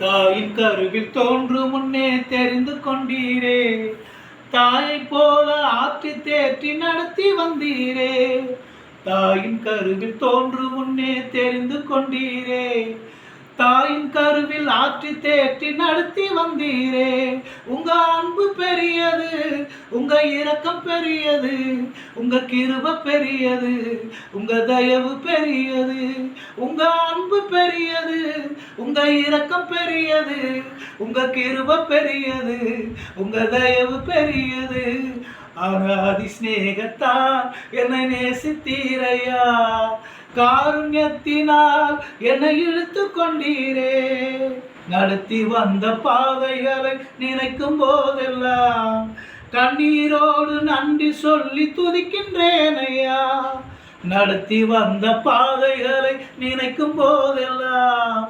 தாயின் கருவில் தோன்றும் முன்னே தெரிந்து கொண்டீரே, தாயை போல ஆற்றி தேற்றி நடத்தி வந்தீரே. தாயின் கருவில் தோன்றும் முன்னே தெரிந்து கொண்டீரே, தாயின் கருவில் ஆற்றி தேற்றி நடத்தி வந்தீரே. உங்க அன்பு பெரியது, உங்க இரக்கம் பெரியது, உங்க கிருபை பெரியது, உங்க தயவு பெரியது. உங்க அன்பு பெரியது, உங்க இரக்கம் பெரியது, உங்க கிருபை பெரியது, உங்க தயவு பெரியது. அனாதி சிநேகத்தால் என்னை நேசித்தீரையா, காருண்யத்தினால் என்னை இழுத்து கொண்டீரே. நடத்தி வந்த பாதைகளை நினைக்கும் போதெல்லாம் கண்ணீரோடு நன்றி சொல்லி துதிக்கின்றேன் ஐயா. நடத்தி வந்த பாதைகளை நினைக்கும் போதெல்லாம்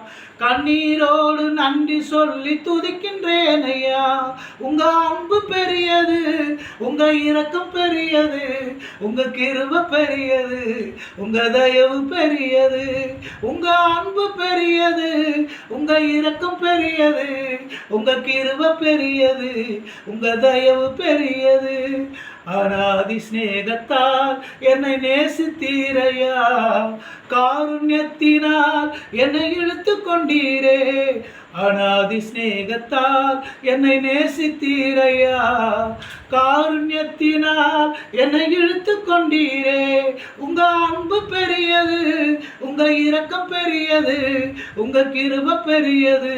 கண்ணீரோடு நன்றி சொல்லி துதிக்கின்றேன் ஐயா. உங்க அன்பு பெரியது, உங்க இரக்கம் பெரியது, உங்க கிருபை பெரியது, உங்க தயவு பெரியது. உங்க அன்பு பெரியது, உங்க இரக்கம் பெரியது, உங்க கிருபை பெரியது, உங்க தயவு பெரியது. அனாதி சிநேகத்தால் என்னை நேசித்தீரையா, காருண்யத்தினால் என்னை இழுத்து கொண்டீரே. அனாதி சிநேகத்தால் என்னை நேசித்தீரையா, காருண்யத்தினால் என்னை இழுத்து கொண்டீரே. உங்க அன்பு பெரியது, உங்க இரக்கம் பெரியது, உங்க கிருபை பெரியது,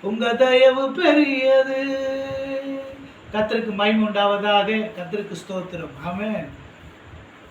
உங்க தயவு பெரியது. கர்த்தருக்கு மகிமை உண்டாவதாக. கர்த்தருக்கு ஸ்தோத்திரம். ஆமென்.